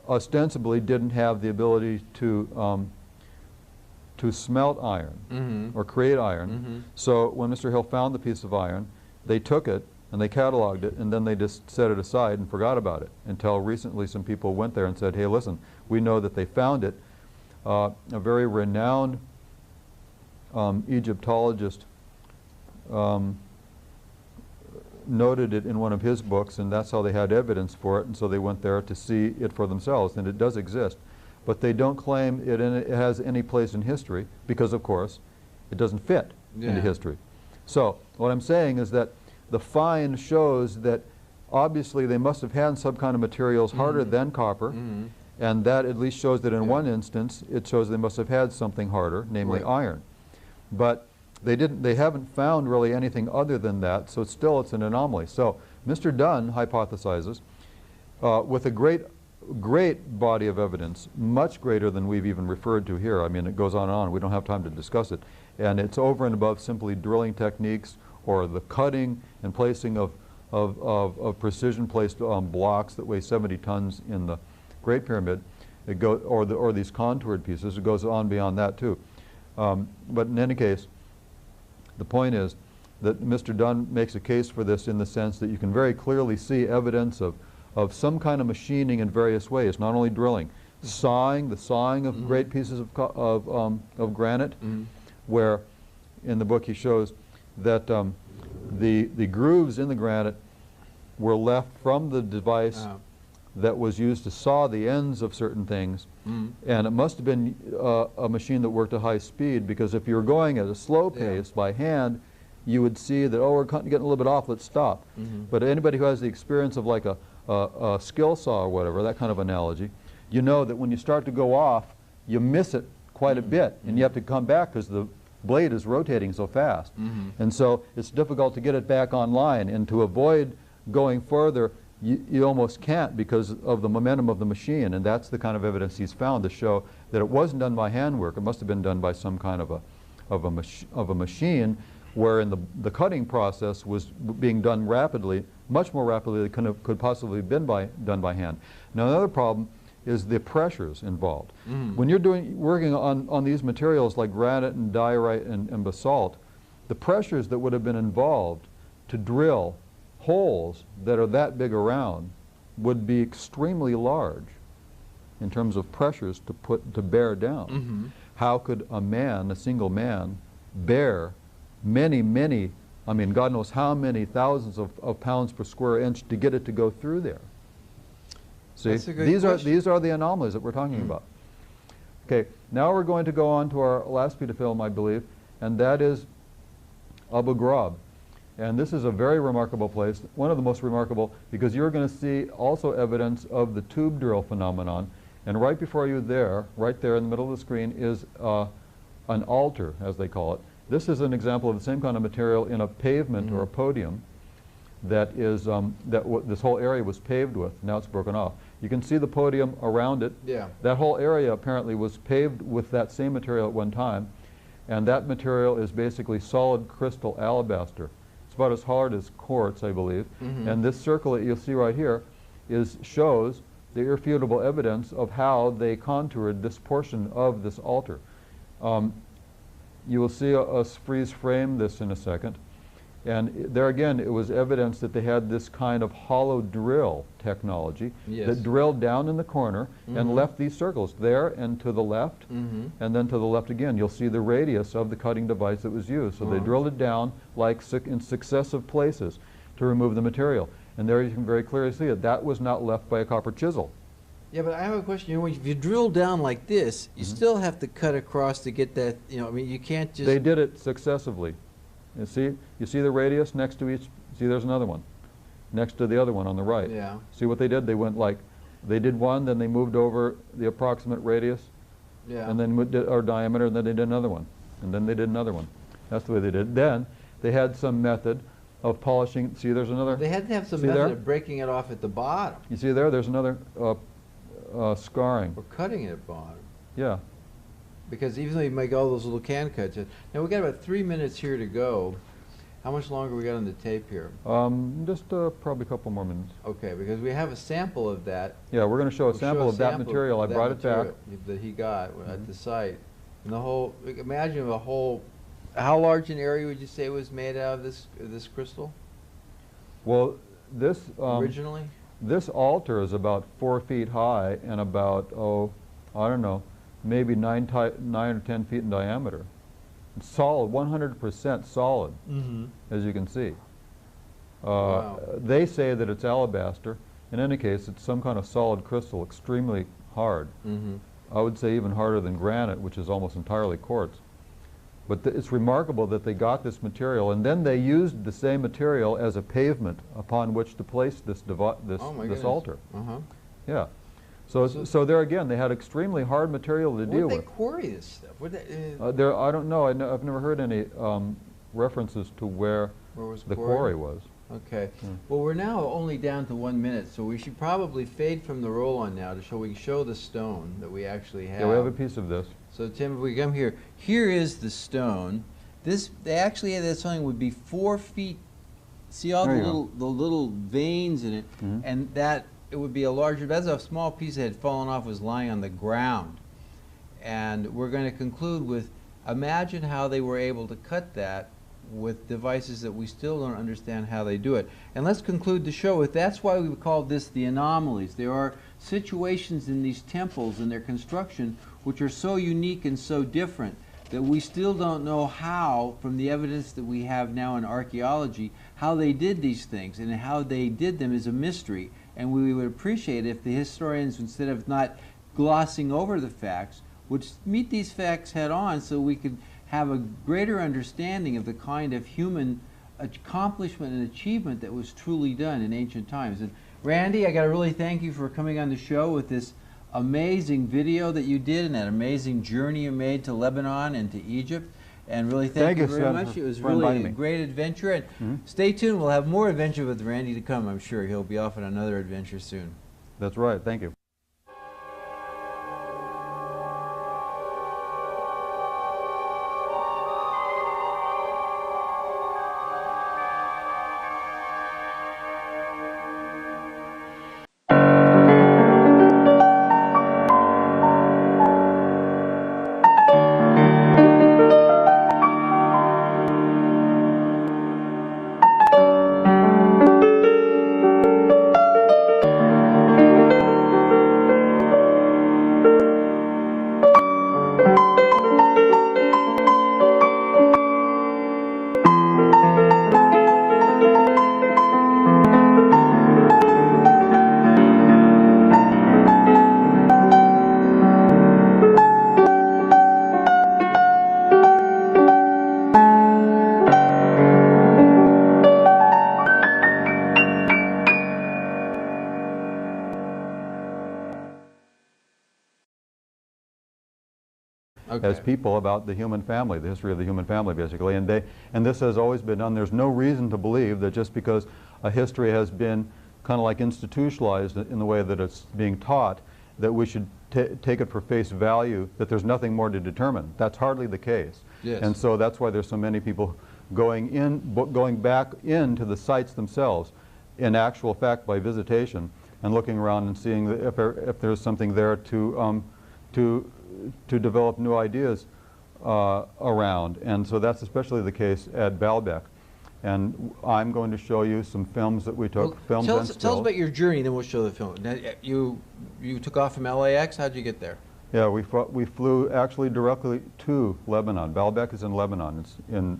ostensibly didn't have the ability to smelt iron or create iron. So when Mr. Hill found the piece of iron, they took it and they cataloged it, and then they just set it aside and forgot about it until recently some people went there and said, hey, listen, we know that they found it. A very renowned Egyptologist noted it in one of his books, and that's how they had evidence for it, and so they went there to see it for themselves, and it does exist. But they don't claim it has any place in history because, of course, it doesn't fit into history. So what I'm saying is that the find shows that obviously they must have had some kind of materials harder than copper, and that at least shows that in one instance it shows they must have had something harder, namely iron. But they haven't found really anything other than that, so it's an anomaly. So Mr. Dunn hypothesizes, with a great body of evidence, much greater than we've even referred to here. I mean, it goes on and on. We don't have time to discuss it. And it's over and above simply drilling techniques or the cutting and placing of precision-placed blocks that weigh 70 tons in the Great Pyramid, or these contoured pieces. It goes on beyond that too. But in any case, the point is that Mr. Dunn makes a case for this in the sense that you can very clearly see evidence of some kind of machining in various ways, not only drilling, the sawing of great pieces of granite, where in the book he shows that the grooves in the granite were left from the device that was used to saw the ends of certain things, and it must have been a machine that worked at high speed, because if you were going at a slow pace by hand, you would see that, oh, we're getting a little bit off, let's stop. But anybody who has the experience of like a skill saw or whatever, that kind of analogy, you know that when you start to go off, you miss it quite a bit, and you have to come back because blade is rotating so fast. And so it's difficult to get it back online, and to avoid going further, you almost can't because of the momentum of the machine, and that's the kind of evidence he's found to show that it wasn't done by handwork. It must have been done by some kind of a machine, wherein the cutting process was being done rapidly, much more rapidly than could possibly have been done by hand. Now, another problem is the pressures involved. When you're working on these materials like granite and diorite and basalt, the pressures that would have been involved to drill holes that are that big around would be extremely large in terms of pressures to bear down. How could a single man, bear many, I mean, God knows how many thousands of pounds per square inch to get it to go through there? See, these are the anomalies that we're talking about. Okay, now we're going to go on to our last piece of film, I believe, and that is Abu Ghraib. And this is a very remarkable place, one of the most remarkable, because you're going to see also evidence of the tube drill phenomenon. And right before you there, right there in the middle of the screen, is an altar, as they call it. This is an example of the same kind of material in a pavement or a podium that is this whole area was paved with. Now it's broken off. You can see the podium around it. Yeah. That whole area apparently was paved with that same material at one time, and that material is basically solid crystal alabaster. It's about as hard as quartz, I believe. And this circle that you'll see right here shows the irrefutable evidence of how they contoured this portion of this altar. You will see us freeze frame this in a second. And there again, it was evidence that they had this kind of hollow drill technology that drilled down in the corner and left these circles there and to the left and then to the left again. You'll see the radius of the cutting device that was used. So they drilled it down like in successive places to remove the material. And there you can very clearly see it. That was not left by a copper chisel. Yeah, but I have a question. You know, if you drill down like this, you still have to cut across to get that, you know, I mean, you can't just... They did it successively. You see the radius next to each? See, there's another one next to the other one on the right. Yeah. See what they did? They went like, they did one, then they moved over the approximate radius, and then or diameter, and then they did another one, and then they did another one. That's the way they did it. Then they had some method of polishing. See, there's another. They had to have some method of breaking it off at the bottom. You see there? There's another scarring. Or cutting it at the bottom. Yeah. Because even though you make all those little can cuts, now we got about 3 minutes here to go. How much longer we got on the tape here? Just probably a couple more minutes. Okay, because we have a sample of that. Yeah, we're going to show a sample of that material. I brought it back. That he got at the site. And the whole, imagine the whole, how large an area would you say was made out of this crystal? Well, this originally? This altar is about 4 feet high and about, I don't know, maybe 9 or 10 feet in diameter. It's solid, 100% solid, as you can see. Wow. They say that it's alabaster. In any case, it's some kind of solid crystal, extremely hard. I would say even harder than granite, which is almost entirely quartz. But it's remarkable that they got this material, and then they used the same material as a pavement upon which to place this altar. Yeah. So there again, they had extremely hard material to deal with. Where did they quarry this stuff? I don't know. I've never heard any references to where the quarry was. Okay. Well, we're now only down to 1 minute, so we should probably fade from the roll-on now to we can show the stone that we actually have. Yeah, we have a piece of this. So Tim, if we come here, here is the stone. They actually had that something would be 4 feet. See all the little veins in it, and that. It would be a larger, that's a small piece that had fallen off, was lying on the ground. And we're going to conclude with, imagine how they were able to cut that with devices that we still don't understand how they do it. And let's conclude the show with, that's why we call this the anomalies. There are situations in these temples and their construction which are so unique and so different that we still don't know how, from the evidence that we have now in archaeology, how they did these things, and how they did them is a mystery. And we would appreciate if the historians, instead of not glossing over the facts, would meet these facts head on so we could have a greater understanding of the kind of human accomplishment and achievement that was truly done in ancient times. And Randy, I got to really thank you for coming on the show with this amazing video that you did and that amazing journey you made to Lebanon and to Egypt. And really thank you very Sven, much. It was for really inviting a me. great adventure. And stay tuned. We'll have more adventure with Randy to come, I'm sure. He'll be off on another adventure soon. That's right. Thank you. Okay. As people about the human family, the history of the human family, basically. And this has always been done. There's no reason to believe that just because a history has been kind of like institutionalized in the way that it's being taught, that we should take it for face value, that there's nothing more to determine. That's hardly the case. Yes. And so that's why there's so many people going back into the sites themselves, in actual fact by visitation, and looking around and seeing if there's something there to develop new ideas around. And so that's especially the case at Baalbek. And I'm going to show you some films that we took, films and stills. Tell us about your journey, then we'll show the film. Now, you took off from LAX. How'd you get there? Yeah, we flew actually directly to Lebanon. Baalbek is in Lebanon. It's in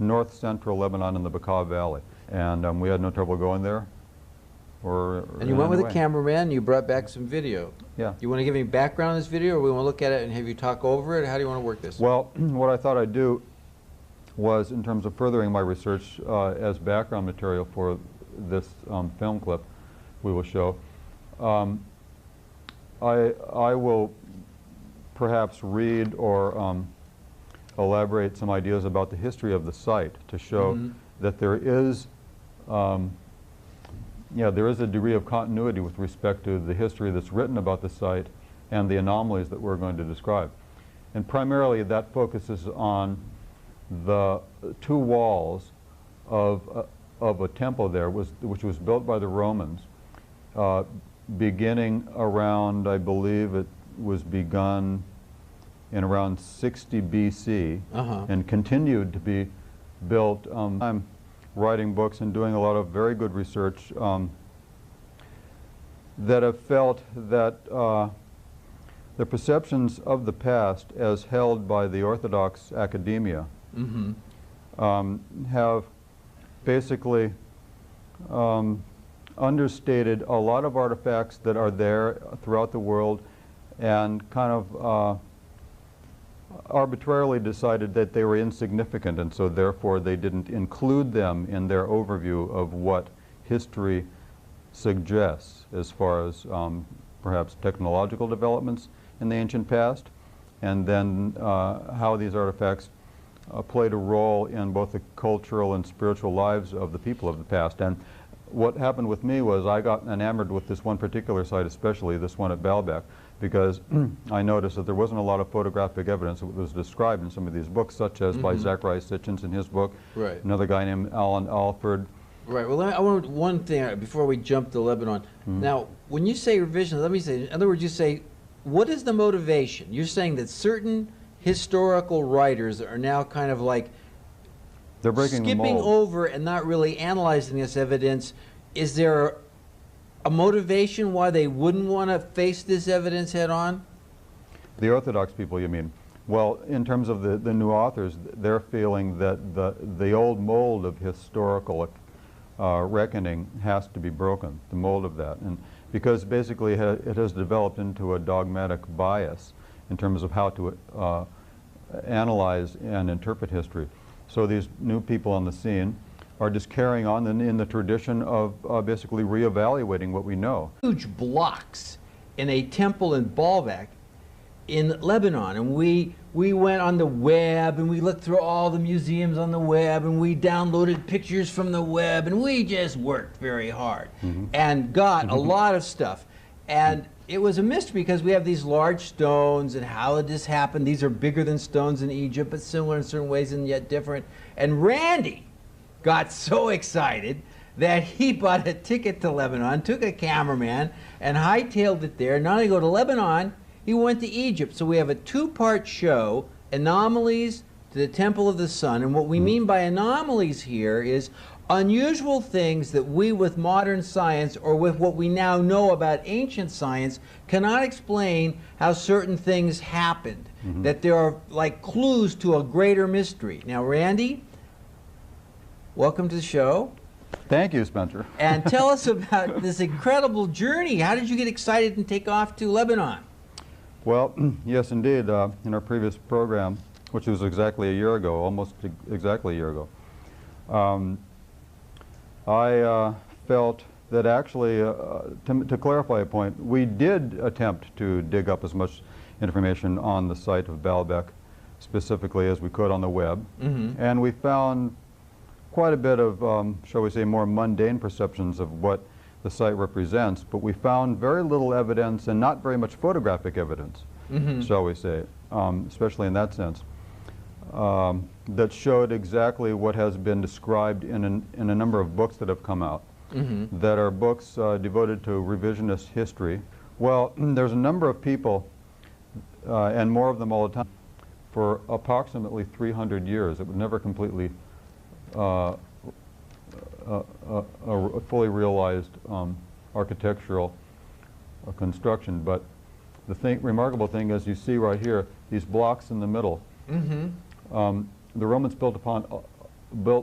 north central Lebanon in the Bekaa Valley. And we had no trouble going there. And you went with a cameraman and you brought back some video. Yeah. You want to give any background on this video, or we want to look at it and have you talk over it? How do you want to work this? Well, what I thought I'd do was, in terms of furthering my research as background material for this film clip we will show, I will perhaps read or elaborate some ideas about the history of the site to show that there is there is a degree of continuity with respect to the history that's written about the site and the anomalies that we're going to describe. And primarily that focuses on the two walls of a temple there, which was built by the Romans, beginning around, I believe it was begun in around 60 BC and continued to be built. I'm writing books and doing a lot of very good research that have felt that the perceptions of the past as held by the Orthodox academia have basically understated a lot of artifacts that are there throughout the world, and kind of arbitrarily decided that they were insignificant, and so therefore they didn't include them in their overview of what history suggests as far as perhaps technological developments in the ancient past, and then how these artifacts played a role in both the cultural and spiritual lives of the people of the past. And what happened with me was I got enamored with this one particular site, especially this one at Baalbek, because I noticed that there wasn't a lot of photographic evidence that was described in some of these books, such as by Zacharias Sitchins in his book, another guy named Alan Alford. Right. Well, I want one thing before we jump to Lebanon. Now, when you say revision, let me say, in other words, you say, what is the motivation? You're saying that certain historical writers are now kind of like they're breaking the skipping mold. over and not really analyzing this evidence. Is there a motivation why they wouldn't want to face this evidence head on? The Orthodox people, you mean? Well, in terms of the new authors, they're feeling that the old mold of historical reckoning has to be broken, the mold of that. And because basically it has developed into a dogmatic bias in terms of how to analyze and interpret history. So these new people on the scene are just carrying on in the tradition of basically reevaluating what we know. Huge blocks in a temple in Baalbek in Lebanon, and we we went on the web and we looked through all the museums on the web and we downloaded pictures from the web and we just worked very hard and got a lot of stuff. And it was a mystery because we have these large stones, and how did this happen? These are bigger than stones in Egypt, but similar in certain ways and yet different. And Randy got so excited that he bought a ticket to Lebanon, took a cameraman, and hightailed it there. Not only go to Lebanon, he went to Egypt. So we have a two-part show, Anomalies to the Temple of the Sun. And what we mean by anomalies here is unusual things that we with modern science, or with what we now know about ancient science, cannot explain how certain things happened. That there are like clues to a greater mystery. Now, Randy, welcome to the show. Thank you, Spencer. And tell us about this incredible journey. How did you get excited and take off to Lebanon? Well, yes, indeed. In our previous program, which was exactly a year ago, almost exactly a year ago, I felt that actually, to clarify a point, we did attempt to dig up as much information on the site of Baalbek specifically as we could on the web. And we found quite a bit of, shall we say, more mundane perceptions of what the site represents, but we found very little evidence and not very much photographic evidence, shall we say, especially in that sense, that showed exactly what has been described in a number of books that have come out, that are books devoted to revisionist history. Well, there's a number of people, and more of them all the time, for approximately 300 years. It was never completely a fully realized architectural construction. But the remarkable thing is, you see right here, these blocks in the middle. The Romans built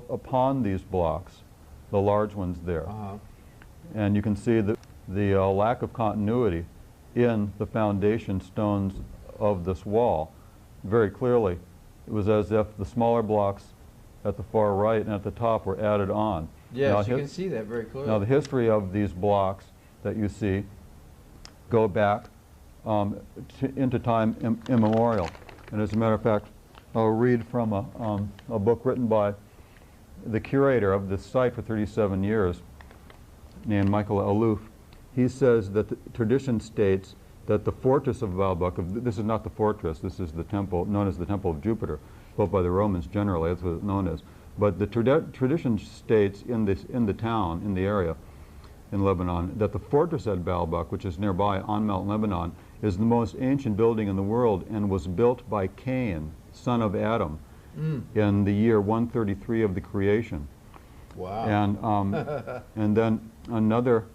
upon these blocks, the large ones there. And you can see the lack of continuity in the foundation stones of this wall very clearly. It was as if the smaller blocks at the far right and at the top were added on. Yes, you can see that very clearly. Now, the history of these blocks that you see go back into time immemorial. And as a matter of fact, I'll read from a book written by the curator of this site for 37 years, named Michael Aloof. He says that the tradition states that the fortress of Baalbek, this is not the fortress, this is the temple known as the Temple of Jupiter, built by the Romans generally, that's what it's known as. But the tradition states in the town, in the area, in Lebanon, that the fortress at Baalbek, which is nearby on Mount Lebanon, is the most ancient building in the world and was built by Cain, son of Adam, in the year 133 of the creation. Wow. And then another.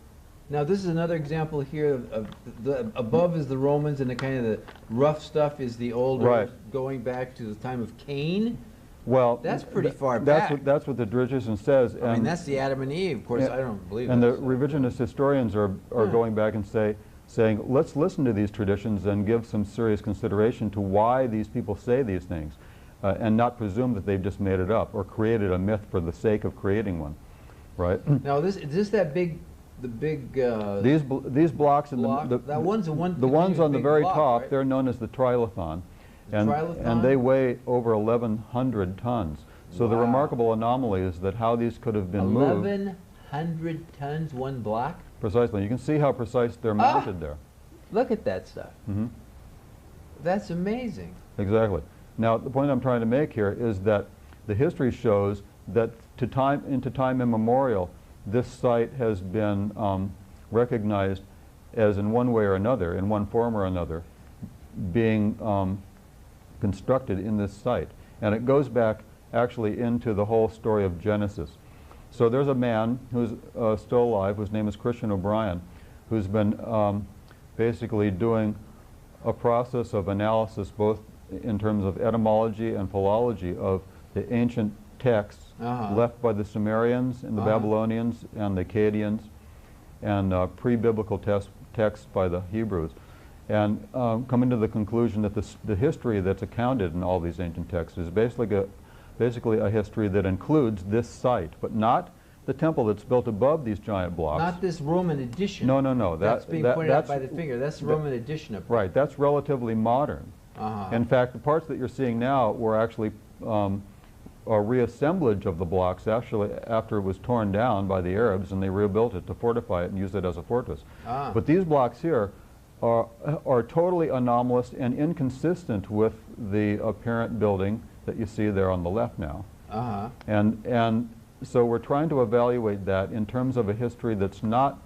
Now this is another example here of the above is the Romans, and the kind of the rough stuff is the older, going back to the time of Cain. Well, that's pretty far back. That's what the tradition says. I mean, that's the Adam and Eve. Of course, I don't believe it. And the revisionist historians are going back and saying, let's listen to these traditions and give some serious consideration to why these people say these things, and not presume that they've just made it up or created a myth for the sake of creating one, right? Now, is this that big? The big these blocks in that one's the ones on the very top, right? They're known as the trilithon, and they weigh over 1,100 tons. So the remarkable anomaly is that how these could have been moved. 1,100 tons, one block. Precisely. You can see how precise they're mounted there. Look at that stuff. That's amazing. Exactly. Now, the point I'm trying to make here is that the history shows that into time immemorial, this site has been recognized as, in one way or another, in one form or another, being constructed in this site. And it goes back actually into the whole story of Genesis. So there's a man who's still alive, whose name is Christian O'Brien, who's been basically doing a process of analysis, both in terms of etymology and philology, of the ancient texts left by the Sumerians and the Babylonians and the Akkadians, and pre-biblical texts by the Hebrews, and coming to the conclusion that the history that's accounted in all these ancient texts is basically a history that includes this site, but not the temple that's built above these giant blocks. Not this Roman addition. No. That's being pointed out by the finger. That's the Roman addition up there. Right. That's relatively modern. In fact, the parts that you're seeing now were actually a reassemblage of the blocks actually after it was torn down by the Arabs, and they rebuilt it to fortify it and use it as a fortress. But these blocks here are totally anomalous and inconsistent with the apparent building that you see there on the left now. And so we're trying to evaluate that in terms of a history that's not